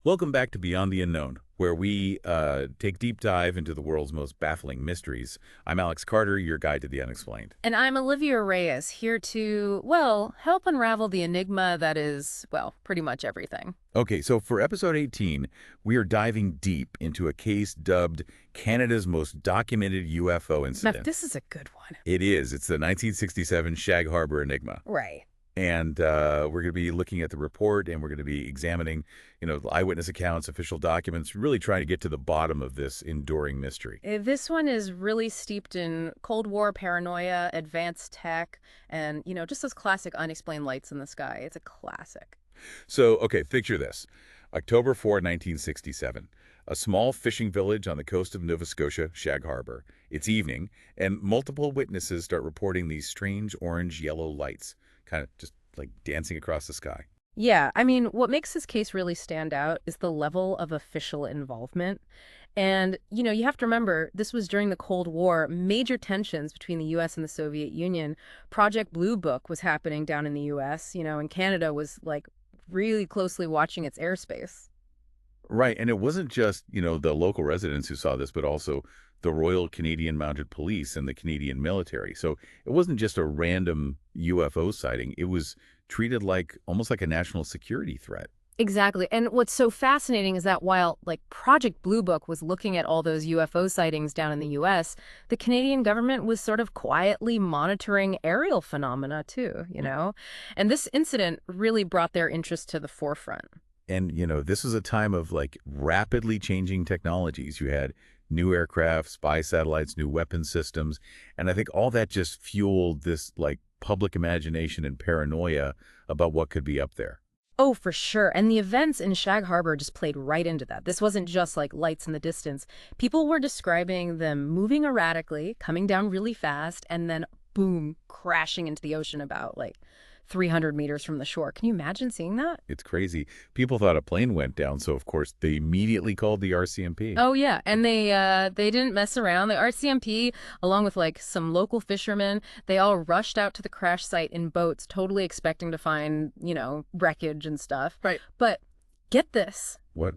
Welcome back to Beyond the Unknown, where we take deep dive into the world's most baffling mysteries. I'm Alex Carter, your guide to the unexplained. And I'm Olivia Reyes, here to, well, help unravel the enigma that is, well, pretty much everything. Okay, so for episode 18, we are diving deep into a case dubbed Canada's most documented UFO Now, incident. this is a good one. It is. It's the 1967 Shag Harbour Enigma. Right. And we're going to be looking at the report, and we're going to be examining, the eyewitness accounts, official documents, really trying to get to the bottom of this enduring mystery. This one is really steeped in Cold War paranoia, advanced tech, and, just those classic unexplained lights in the sky. It's a classic. So, okay, picture this. October 4, 1967. A small fishing village on the coast of Nova Scotia, Shag Harbour. It's evening, and multiple witnesses start reporting these strange orange-yellow lights, kind of just like dancing across the sky. Yeah, I mean, what makes this case really stand out is the level of official involvement. And, you have to remember, this was during the Cold War, major tensions between the U.S. and the Soviet Union. Project Blue Book was happening down in the U.S., and Canada was, like, really closely watching its airspace. Right, and it wasn't just, the local residents who saw this, but also the Royal Canadian Mounted Police and the Canadian military. So it wasn't just a random UFO sighting. It was treated like almost like a national security threat. Exactly. And what's so fascinating is that while, like, Project Blue Book was looking at all those UFO sightings down in the U.S., the Canadian government was sort of quietly monitoring aerial phenomena, too. And this incident really brought their interest to the forefront. And, this was a time of like rapidly changing technologies. You had new aircraft, spy satellites, new weapon systems. And I think all that just fueled this like public imagination and paranoia about what could be up there. Oh, for sure. And the events in Shag Harbor just played right into that. This wasn't just like lights in the distance. People were describing them moving erratically, coming down really fast, and then boom, crashing into the ocean about like 300 meters from the shore. Can you imagine seeing that? It's crazy. People thought a plane went down, so of course they immediately called the RCMP. Oh yeah, and they didn't mess around. The RCMP, along with like some local fishermen, they all rushed out to the crash site in boats, totally expecting to find, wreckage and stuff. Right. But get this. What?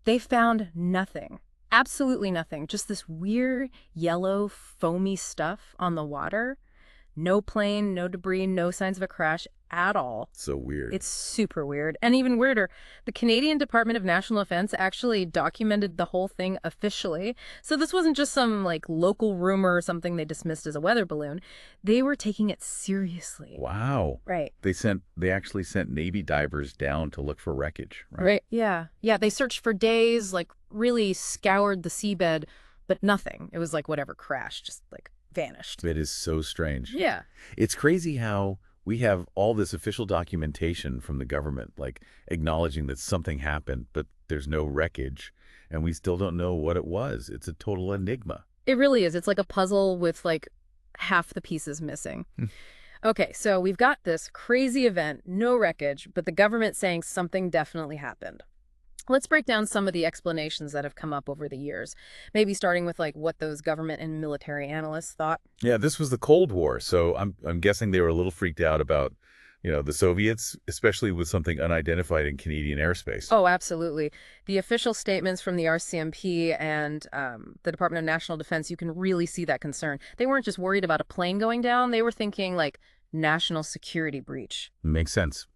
They found nothing. Absolutely nothing. Just this weird yellow foamy stuff on the water. No plane, no debris, no signs of a crash at all. So weird. It's super weird. And even weirder, the Canadian Department of National Defense actually documented the whole thing officially. So this wasn't just some like local rumor or something they dismissed as a weather balloon. They were taking it seriously. Wow. Right. They actually sent Navy divers down to look for wreckage, right? Right. Yeah. Yeah, they searched for days, like really scoured the seabed, but nothing. It was like whatever crashed, just like vanished. It is so strange. Yeah. It's crazy how we have all this official documentation from the government, like acknowledging that something happened, but there's no wreckage, and we still don't know what it was. It's a total enigma. It really is. It's like a puzzle with like half the pieces missing. Okay, so we've got this crazy event, no wreckage, but the government saying something definitely happened. Let's break down some of the explanations that have come up over the years, maybe starting with like what those government and military analysts thought. Yeah, this was the Cold War, so I'm guessing they were a little freaked out about, the Soviets, especially with something unidentified in Canadian airspace. Oh, absolutely. The official statements from the RCMP and the Department of National Defense, you can really see that concern. They weren't just worried about a plane going down. They were thinking like national security breach. Makes sense.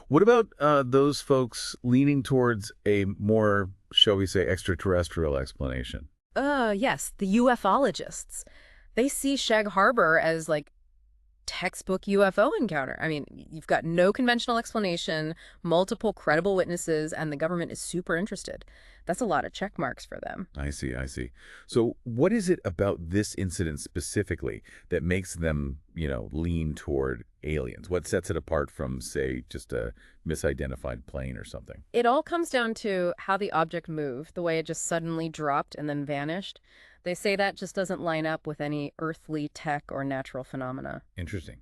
What about those folks leaning towards a more, shall we say, extraterrestrial explanation? Yes, the ufologists. They see Shag Harbor as like textbook UFO encounter. I mean, you've got no conventional explanation, multiple credible witnesses, and the government is super interested. That's a lot of check marks for them. I see, I see. So what is it about this incident specifically that makes them, lean toward aliens? What sets it apart from, say, just a misidentified plane or something? It all comes down to how the object moved, the way it just suddenly dropped and then vanished. They say that just doesn't line up with any earthly tech or natural phenomena. Interesting.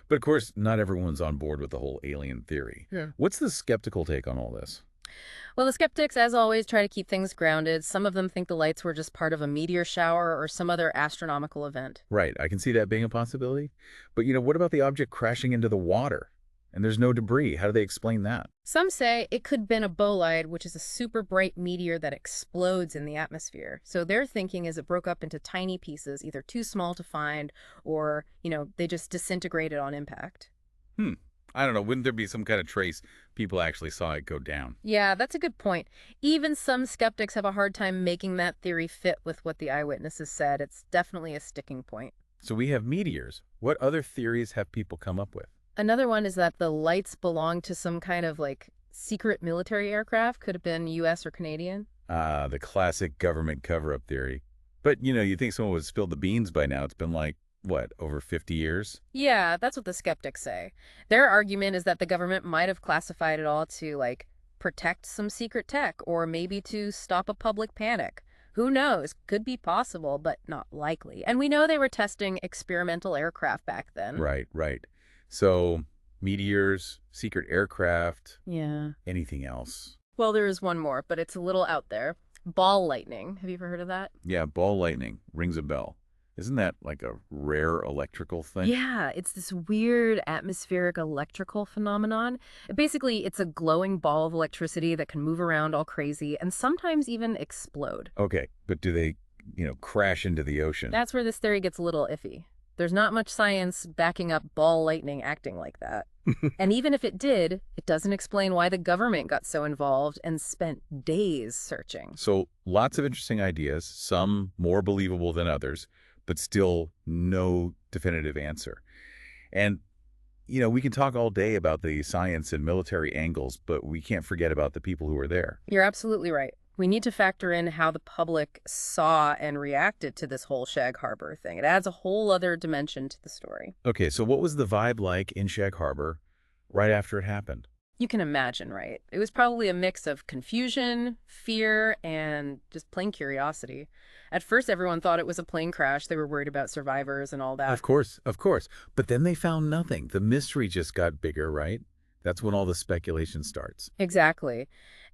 But of course, not everyone's on board with the whole alien theory. Yeah. What's the skeptical take on all this? Well, the skeptics, as always, try to keep things grounded. Some of them think the lights were just part of a meteor shower or some other astronomical event. Right, I can see that being a possibility. But, what about the object crashing into the water? And there's no debris. How do they explain that? Some say it could have been a bolide, which is a super bright meteor that explodes in the atmosphere. So their thinking is it broke up into tiny pieces, either too small to find or, they just disintegrated on impact. Hmm. I don't know. Wouldn't there be some kind of trace people actually saw it go down? Yeah, that's a good point. Even some skeptics have a hard time making that theory fit with what the eyewitnesses said. It's definitely a sticking point. So we have meteors. What other theories have people come up with? Another one is that the lights belong to some kind of secret military aircraft, could have been US or Canadian. Ah, the classic government cover-up theory. But, you'd think someone would have spilled the beans by now. It's been what, over 50 years? Yeah, that's what the skeptics say. Their argument is that the government might have classified it all to, protect some secret tech or maybe to stop a public panic. Who knows? Could be possible, but not likely. And we know they were testing experimental aircraft back then. Right, right. So, meteors, secret aircraft, Yeah. anything else? Well, there is one more, but it's a little out there. Ball lightning. Have you ever heard of that? Yeah, ball lightning rings a bell. Isn't that like a rare electrical thing? Yeah, it's this weird atmospheric electrical phenomenon. Basically, it's a glowing ball of electricity that can move around all crazy and sometimes even explode. Okay, but do they, crash into the ocean? That's where this theory gets a little iffy. There's not much science backing up ball lightning acting like that. And even if it did, it doesn't explain why the government got so involved and spent days searching. So, lots of interesting ideas, some more believable than others, but still no definitive answer. And, we can talk all day about the science and military angles, but we can't forget about the people who were there. You're absolutely right. We need to factor in how the public saw and reacted to this whole Shag Harbour thing. It adds a whole other dimension to the story. Okay, so what was the vibe like in Shag Harbour right after it happened? You can imagine, right? It was probably a mix of confusion, fear, and just plain curiosity. At first, everyone thought it was a plane crash. They were worried about survivors and all that. Of course, of course. But then they found nothing. The mystery just got bigger, right? That's when all the speculation starts. Exactly.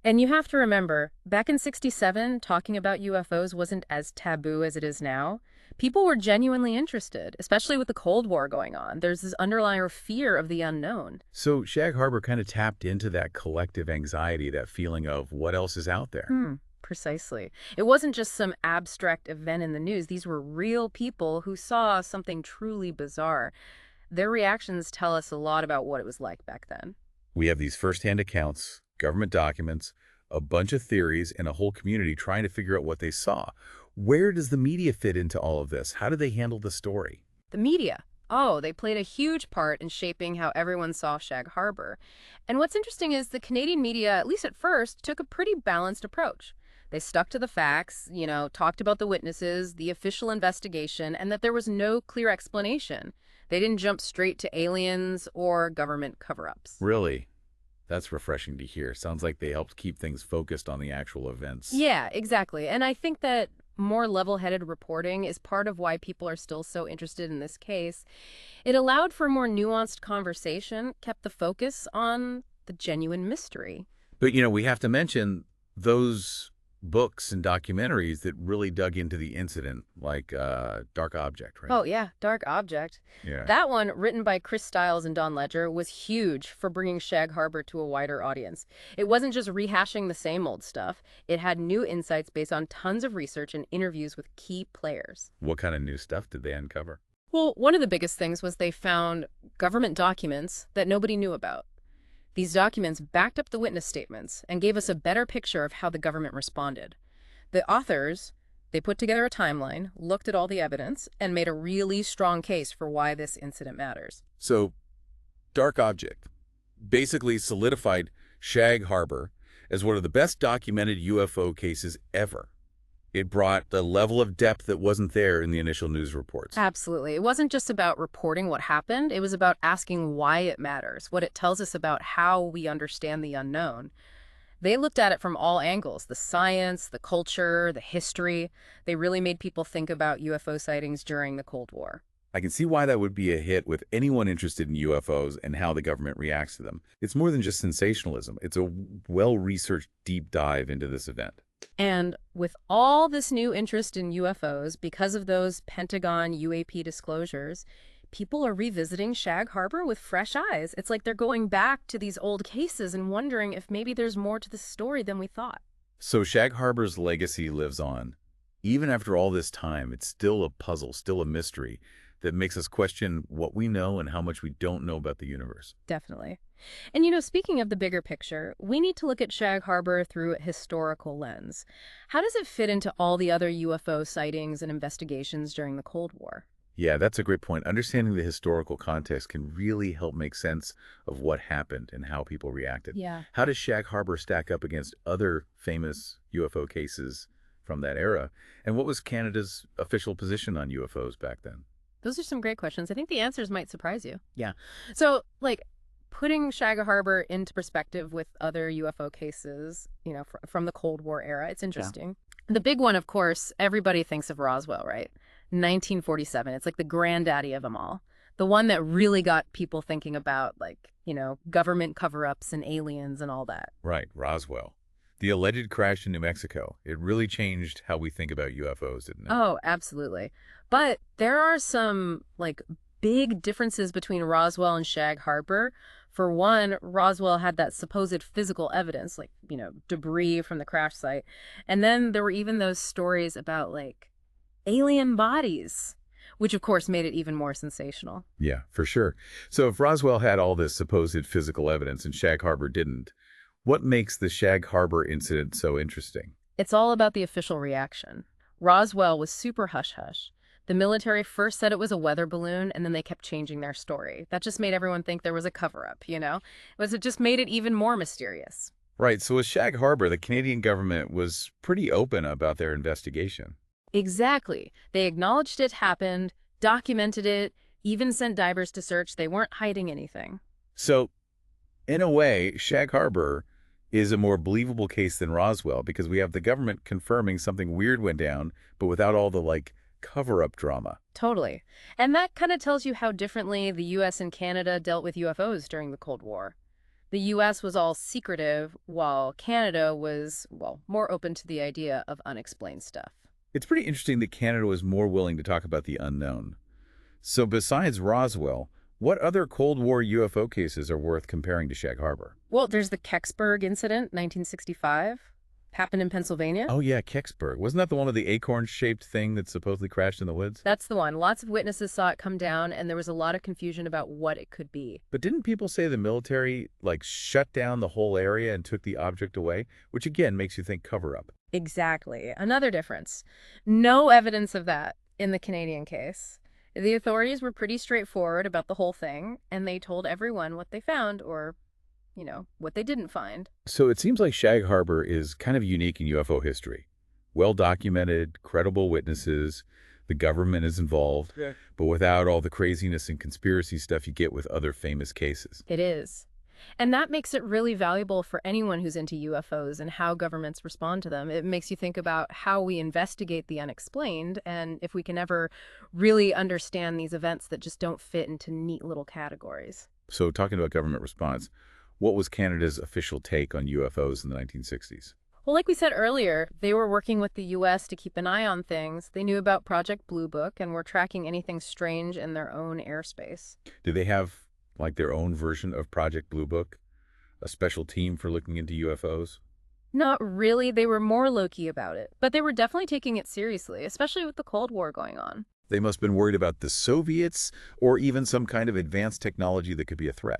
And you have to remember, back in '67, talking about UFOs wasn't as taboo as it is now. People were genuinely interested, especially with the Cold War going on. There's this underlying fear of the unknown. So Shag Harbour kind of tapped into that collective anxiety, that feeling of what else is out there. Precisely. It wasn't just some abstract event in the news. These were real people who saw something truly bizarre. Their reactions tell us a lot about what it was like back then. We have these firsthand accounts, government documents, a bunch of theories, and a whole community trying to figure out what they saw. Where does the media fit into all of this? How do they handle the story? The media. Oh, they played a huge part in shaping how everyone saw Shag Harbour. And what's interesting is the Canadian media, at least at first, took a pretty balanced approach. They stuck to the facts, talked about the witnesses, the official investigation, and that there was no clear explanation. They didn't jump straight to aliens or government cover-ups. Really? That's refreshing to hear. Sounds like they helped keep things focused on the actual events. Yeah, exactly. And I think that more level-headed reporting is part of why people are still so interested in this case. It allowed for more nuanced conversation, kept the focus on the genuine mystery. But, we have to mention those books and documentaries that really dug into the incident, like Dark Object, right? Oh, yeah, Dark Object. Yeah. That one, written by Chris Stiles and Don Ledger, was huge for bringing Shag Harbour to a wider audience. It wasn't just rehashing the same old stuff. It had new insights based on tons of research and interviews with key players. What kind of new stuff did they uncover? Well, one of the biggest things was they found government documents that nobody knew about. These documents backed up the witness statements and gave us a better picture of how the government responded. The authors, they put together a timeline, looked at all the evidence, and made a really strong case for why this incident matters. So, Dark Object basically solidified Shag Harbour as one of the best documented UFO cases ever. It brought a level of depth that wasn't there in the initial news reports. Absolutely. It wasn't just about reporting what happened. It was about asking why it matters, what it tells us about how we understand the unknown. They looked at it from all angles, the science, the culture, the history. They really made people think about UFO sightings during the Cold War. I can see why that would be a hit with anyone interested in UFOs and how the government reacts to them. It's more than just sensationalism. It's a well-researched deep dive into this event. And with all this new interest in UFOs, because of those Pentagon UAP disclosures, people are revisiting Shag Harbour with fresh eyes. It's like they're going back to these old cases and wondering if maybe there's more to the story than we thought. So Shag Harbour's legacy lives on. Even after all this time, it's still a puzzle, still a mystery that makes us question what we know and how much we don't know about the universe. Definitely. And speaking of the bigger picture, we need to look at Shag Harbour through a historical lens. How does it fit into all the other UFO sightings and investigations during the Cold War? Yeah, that's a great point. Understanding the historical context can really help make sense of what happened and how people reacted. Yeah. How does Shag Harbour stack up against other famous UFO cases from that era? And what was Canada's official position on UFOs back then? Those are some great questions. I think the answers might surprise you. Yeah. So, putting Shag Harbour into perspective with other UFO cases, from the Cold War era, it's interesting. Yeah. The big one, of course, everybody thinks of Roswell, right? 1947. It's like the granddaddy of them all. The one that really got people thinking about, government cover-ups and aliens and all that. Right, Roswell. The alleged crash in New Mexico. It really changed how we think about UFOs, didn't it? Oh, absolutely. But there are some, big differences between Roswell and Shag Harbour. For one, Roswell had that supposed physical evidence, debris from the crash site. And then there were even those stories about, alien bodies, which of course made it even more sensational. Yeah, for sure. So if Roswell had all this supposed physical evidence and Shag Harbour didn't, what makes the Shag Harbour incident so interesting? It's all about the official reaction. Roswell was super hush-hush. The military first said it was a weather balloon, and then they kept changing their story. That just made everyone think there was a cover-up, It just made it even more mysterious. Right, so with Shag Harbour, the Canadian government was pretty open about their investigation. Exactly. They acknowledged it happened, documented it, even sent divers to search. They weren't hiding anything. So, in a way, Shag Harbour is a more believable case than Roswell because we have the government confirming something weird went down, but without all the, cover-up drama. Totally. And that kind of tells you how differently the U.S. and Canada dealt with UFOs during the Cold War. The U.S. was all secretive, while Canada was, more open to the idea of unexplained stuff. It's pretty interesting that Canada was more willing to talk about the unknown. So besides Roswell, what other Cold War UFO cases are worth comparing to Shag Harbour? Well, there's the Kecksburg incident, 1965. Happened in Pennsylvania. Oh, yeah, Kecksburg. Wasn't that the one with the acorn-shaped thing that supposedly crashed in the woods? That's the one. Lots of witnesses saw it come down, and there was a lot of confusion about what it could be. But didn't people say the military, shut down the whole area and took the object away? Which, again, makes you think cover-up. Exactly. Another difference. No evidence of that in the Canadian case. The authorities were pretty straightforward about the whole thing, and they told everyone what they found or what they didn't find. So it seems like Shag Harbour is kind of unique in UFO history. Well-documented, credible witnesses, the government is involved, but without all the craziness and conspiracy stuff you get with other famous cases. It is. And that makes it really valuable for anyone who's into UFOs and how governments respond to them. It makes you think about how we investigate the unexplained and if we can ever really understand these events that just don't fit into neat little categories. So talking about government response, what was Canada's official take on UFOs in the 1960s? Well, like we said earlier, they were working with the U.S. to keep an eye on things. They knew about Project Blue Book and were tracking anything strange in their own airspace. Did they have, their own version of Project Blue Book? A special team for looking into UFOs? Not really. They were more low-key about it. But they were definitely taking it seriously, especially with the Cold War going on. They must have been worried about the Soviets or even some kind of advanced technology that could be a threat.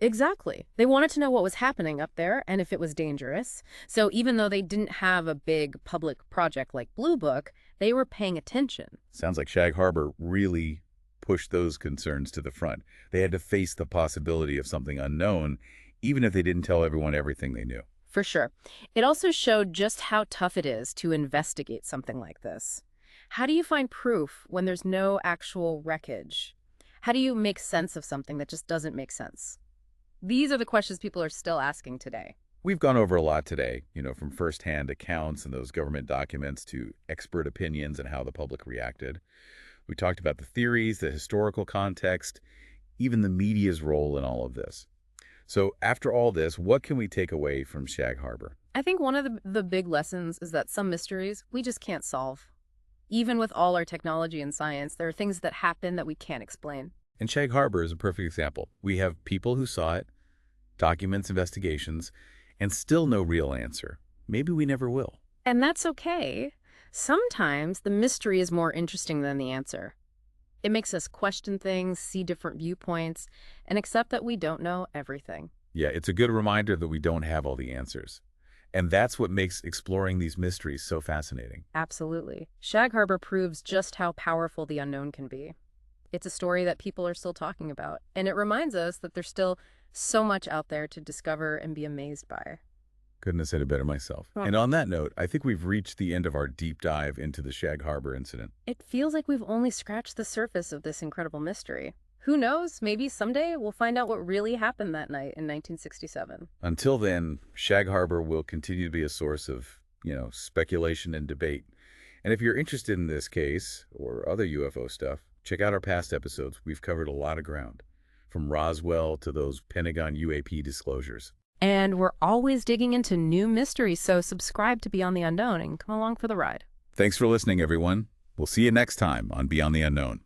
Exactly. They wanted to know what was happening up there and if it was dangerous. So even though they didn't have a big public project like Blue Book, they were paying attention. Sounds like Shag Harbour really pushed those concerns to the front. They had to face the possibility of something unknown, even if they didn't tell everyone everything they knew. For sure. It also showed just how tough it is to investigate something like this. How do you find proof when there's no actual wreckage? How do you make sense of something that just doesn't make sense? These are the questions people are still asking today. We've gone over a lot today, from firsthand accounts and those government documents to expert opinions and how the public reacted. We talked about the theories, the historical context, even the media's role in all of this. So after all this, what can we take away from Shag Harbour? I think one of the big lessons is that some mysteries we just can't solve. Even with all our technology and science, there are things that happen that we can't explain. And Shag Harbour is a perfect example. We have people who saw it, documents, investigations, and still no real answer. Maybe we never will. And that's okay. Sometimes the mystery is more interesting than the answer. It makes us question things, see different viewpoints, and accept that we don't know everything. Yeah, it's a good reminder that we don't have all the answers. And that's what makes exploring these mysteries so fascinating. Absolutely. Shag Harbour proves just how powerful the unknown can be. It's a story that people are still talking about, and it reminds us that there's still so much out there to discover and be amazed by. Couldn't have said it better myself. Huh. And on that note, I think we've reached the end of our deep dive into the Shag Harbour incident. It feels like we've only scratched the surface of this incredible mystery. Who knows, maybe someday we'll find out what really happened that night in 1967. Until then, Shag Harbour will continue to be a source of, speculation and debate. And if you're interested in this case or other UFO stuff, check out our past episodes. We've covered a lot of ground, from Roswell to those Pentagon UAP disclosures. And we're always digging into new mysteries, so subscribe to Beyond the Unknown and come along for the ride. Thanks for listening, everyone. We'll see you next time on Beyond the Unknown.